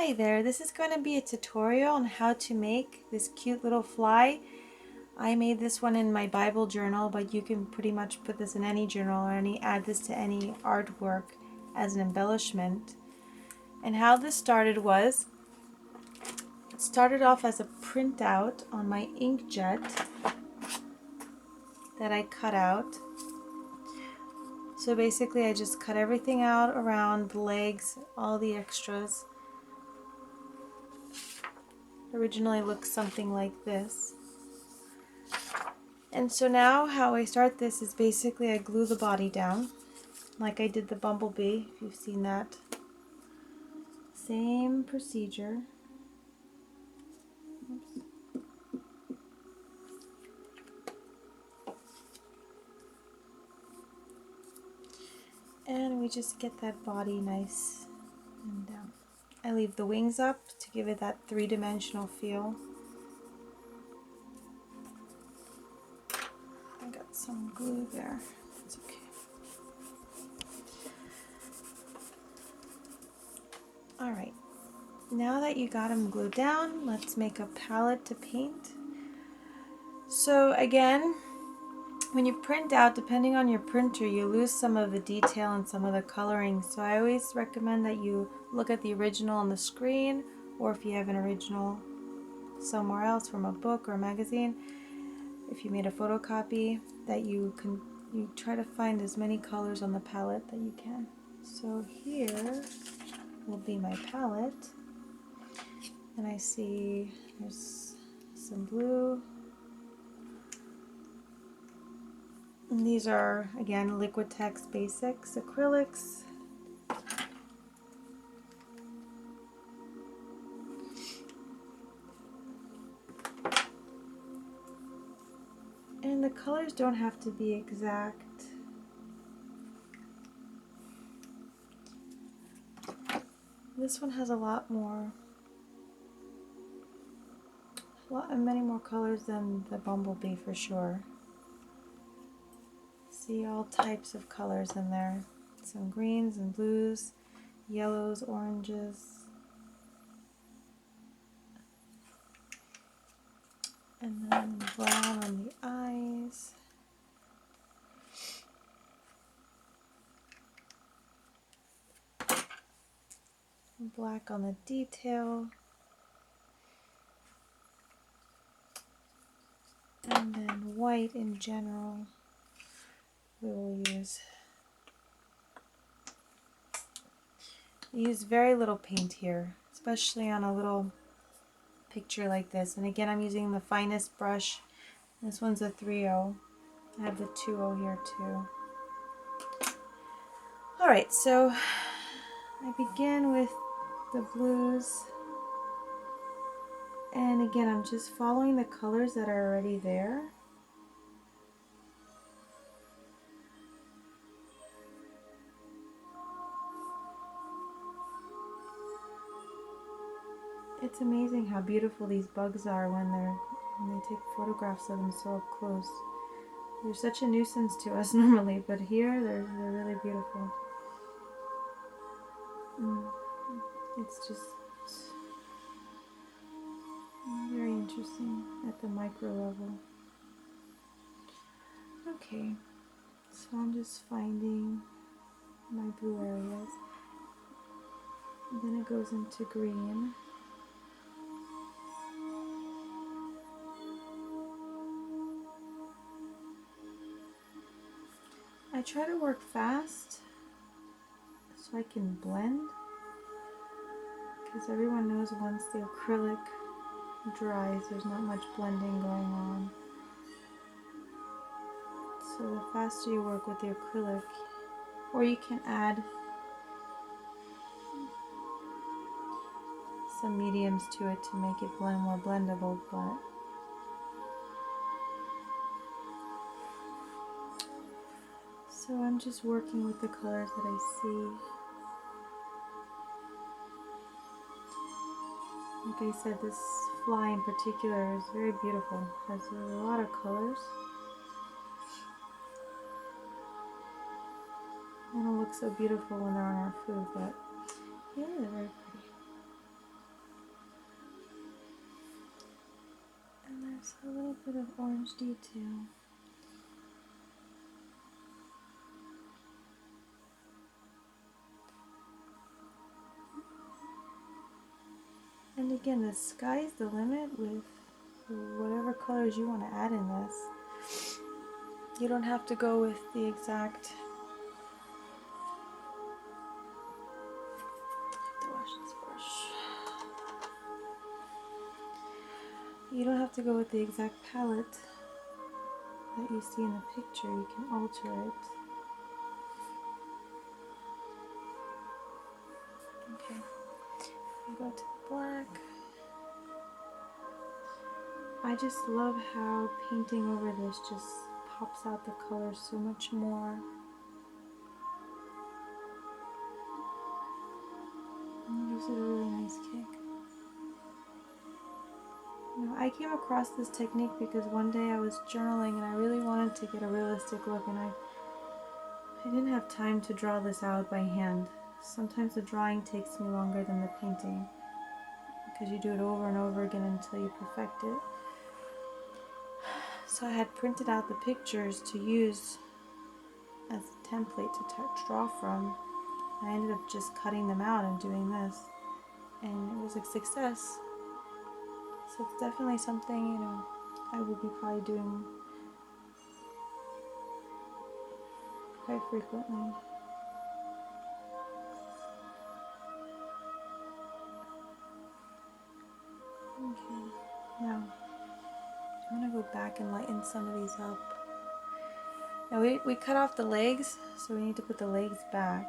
Hi there, this is going to be a tutorial on how to make this cute little fly. I made this one in my Bible journal, but you can pretty much put this in any journal or add this to any artwork as an embellishment. And how this started was, it started off as a printout on my inkjet that I cut out. So basically I just cut everything out around the legs, all the extras. Originally looked something like this. And so now how I start this is basically I glue the body down like I did the bumblebee, if you've seen that. Same procedure. Oops. And we just get that body nice and down. I leave the wings up to give it that three-dimensional feel. I got some glue there. It's okay. Alright, now that you got them glued down, let's make a palette to paint. So again, when you print out, depending on your printer, you lose some of the detail and some of the coloring. So I always recommend that you look at the original on the screen, or if you have an original somewhere else from a book or a magazine, if you made a photocopy, that you try to find as many colors on the palette that you can. So here will be my palette, and I see there's some blue. And these are, again, Liquitex Basics acrylics. And the colors don't have to be exact. This one has many more colors than the bumblebee for sure. See all types of colors in there. Some greens and blues, yellows, oranges. And then brown on the eyes. Black on the detail. And then white in general we will use. I use very little paint here, especially on a little picture like this. And again, I'm using the finest brush. This one's a 3.0. I have the 2.0 here too. Alright, so I begin with the blues. And again, I'm just following the colors that are already there. It's amazing how beautiful these bugs are when they take photographs of them so up close. They're such a nuisance to us normally, but here they're really beautiful. It's just very interesting at the micro level. Okay, so I'm just finding my blue areas. And then it goes into green. I try to work fast so I can blend, because everyone knows once the acrylic dries, there's not much blending going on. So the faster you work with the acrylic, or you can add some mediums to it to make it blend more blendable, but so I'm just working with the colors that I see. Like I said, this fly in particular is very beautiful. It has a lot of colors. They don't look so beautiful when they're on our food, but yeah, they're very pretty. bit of orange detail. And again, the sky's the limit with whatever colors you want to add in this. You don't have to go with the exact. You don't have to go with the exact palette that you see in the picture. You can alter it. Okay, I'll go to the black. I just love how painting over this just pops out the colors so much more. And it gives it a really nice kick. You know, I came across this technique because one day I was journaling and I really wanted to get a realistic look, and I didn't have time to draw this out by hand. Sometimes the drawing takes me longer than the painting because you do it over and over again until you perfect it. So I had printed out the pictures to use as a template to draw from. I ended up just cutting them out and doing this, and it was a success. So it's definitely something, you know, I will be probably doing quite frequently. Okay, now I'm gonna go back and lighten some of these up. Now we cut off the legs, so we need to put the legs back.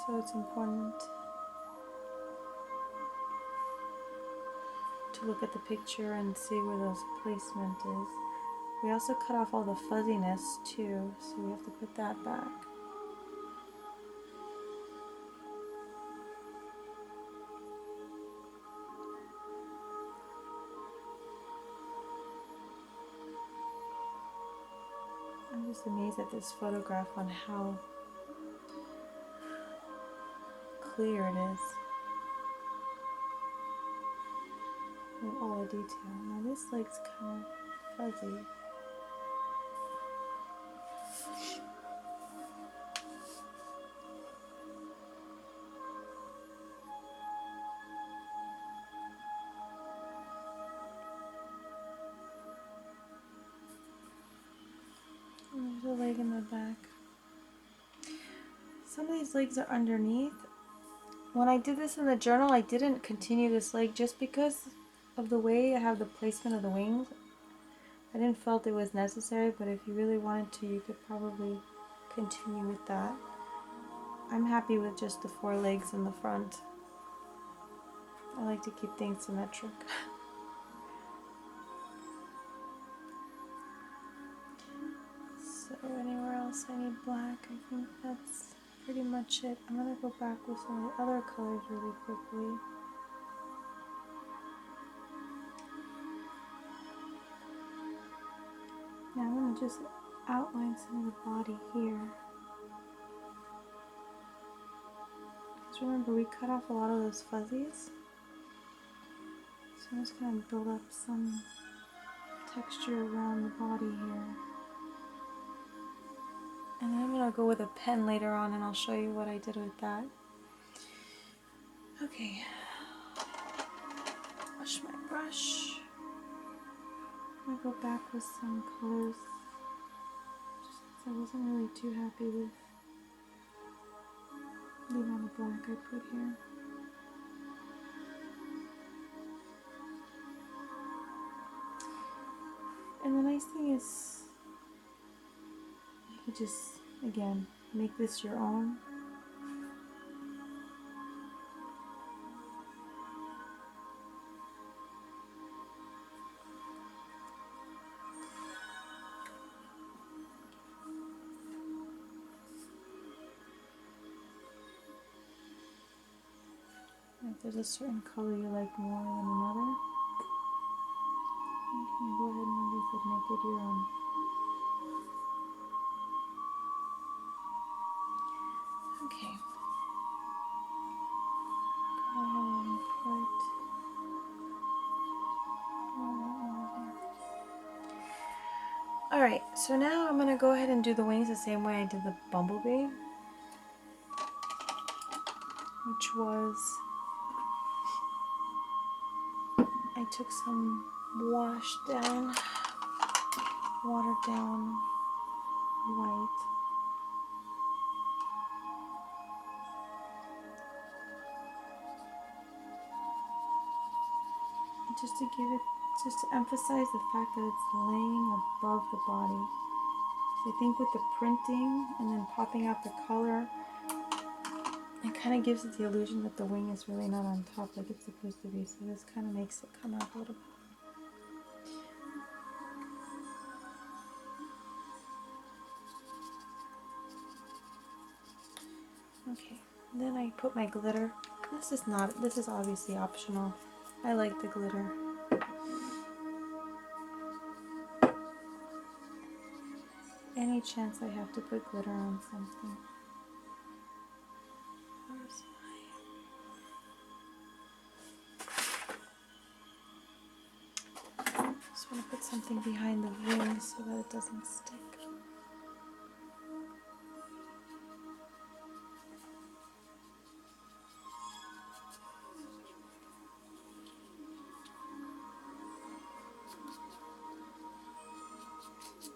So it's important to look at the picture and see where those placement is. We also cut off all the fuzziness too, so we have to put that back. I'm just amazed at this photograph on how clear it is with all the detail. Now this leg's kind of fuzzy. And there's a leg in the back. Some of these legs are underneath. When I did this in the journal, I didn't continue this leg just because of the way I have the placement of the wings. I didn't felt it was necessary, but if you really wanted to, you could probably continue with that. I'm happy with just the 4 legs in the front. I like to keep things symmetric. So anywhere else I need black, I think that's pretty much it. I'm going to go back with some of the other colors really quickly. Now I'm going to just outline some of the body here. Because remember, we cut off a lot of those fuzzies. So I'm just going to build up some texture around the body here. And then I'm going to go with a pen later on and I'll show you what I did with that. Okay. Wash my brush. I'm going to go back with some colors. Just since I wasn't really too happy with the amount of black I put here. And the nice thing is, you can just, again, make this your own. If there's a certain color you like more than another, you can go ahead and, like I said, make it your own. Okay. Go ahead and put Alright, so now I'm going to go ahead and do the wings the same way I did the bumblebee, which was, I took some washed down, watered down white, just to give it, just to emphasize the fact that it's laying above the body. So I think with the printing and then popping out the color, it kind of gives it the illusion that the wing is really not on top like it's supposed to be. So this kind of makes it come out a little bit. Okay, then I put my glitter. This is obviously optional. I like the glitter. Any chance I have to put glitter on something. Where's my... Just want to put something behind the wings so that it doesn't stick.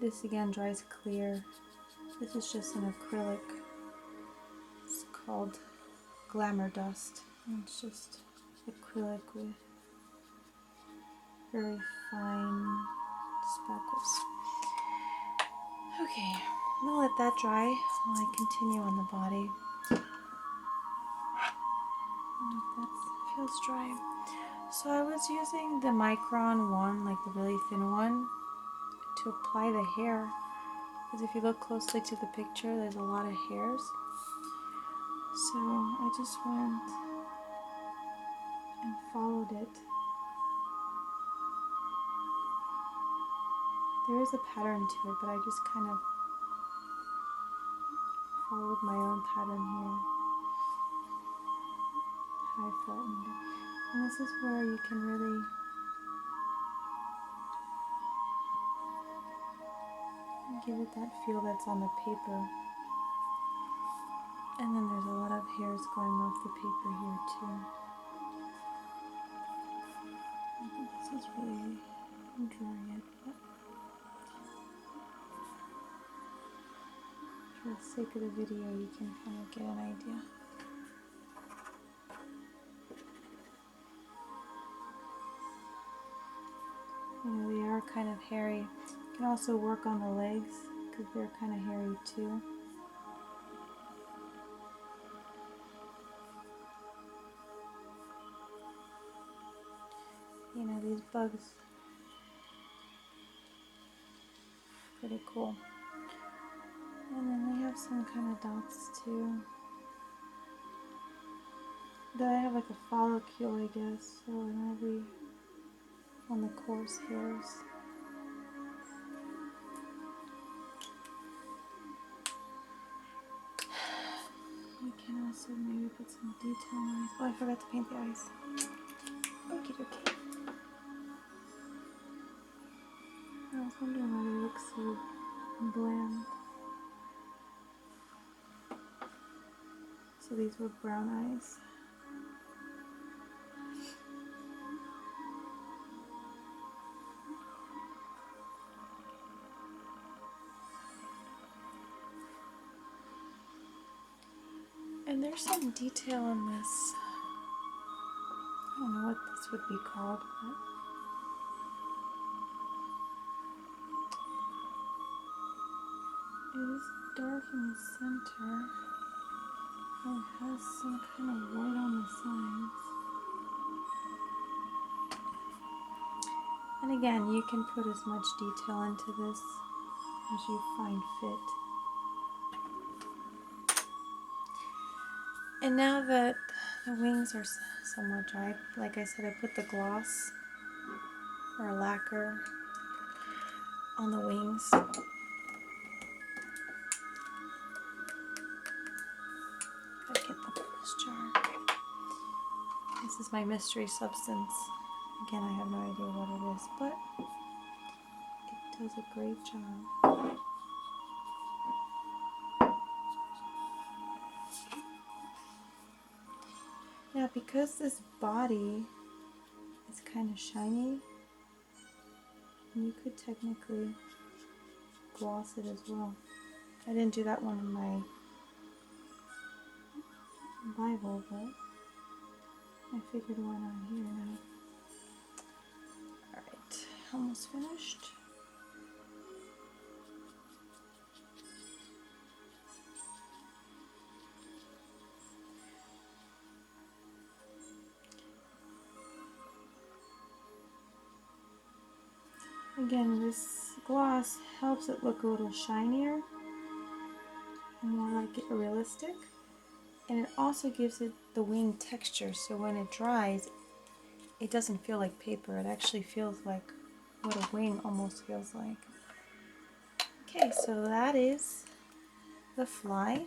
This again dries clear. This is just an acrylic. It's called Glamour Dust. And it's just acrylic with very fine spackles. Okay, I'm gonna let that dry while I continue on the body. That feels dry. So I was using the micron one, like the really thin one, to apply the hair. Because if you look closely to the picture, there's a lot of hairs. So I just went and followed it. There is a pattern to it, but I just kind of followed my own pattern here. How I flattened it. And this is where you can really give it that feel that's on the paper. And then there's a lot of hairs going off the paper here too. I think this is really dry yet, but for the sake of the video you can kind of get an idea. You know, they are kind of hairy. You can also work on the legs because they're kind of hairy too. You know, these bugs, pretty cool. And then they have some kind of dots too. Then I have like a follicule, I guess, so it'll be on the coarse hairs. You can also maybe put some detail on. Oh, I forgot to paint the eyes. Okie dokie. I was wondering why they look so bland. So these were brown eyes. And there's some detail in this. I don't know what this would be called, but it is dark in the center. And it has some kind of white on the sides. And again, you can put as much detail into this as you find fit. And now that the wings are somewhat dry, like I said, I put the gloss or lacquer on the wings. Gotta get this jar. This is my mystery substance. Again, I have no idea what it is, but it does a great job. Now, because this body is kind of shiny, you could technically gloss it as well. I didn't do that one in my Bible, but I figured why not here now. Alright, almost finished. Again, this gloss helps it look a little shinier and more like realistic. And it also gives it the wing texture, so when it dries, it doesn't feel like paper. It actually feels like what a wing almost feels like. Okay, so that is the fly.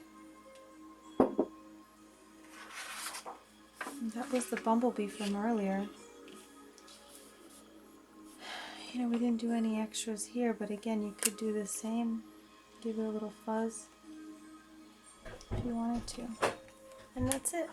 That was the bumblebee from earlier. You know, we didn't do any extras here, but again, you could do the same. Give it a little fuzz if you wanted to. And that's it.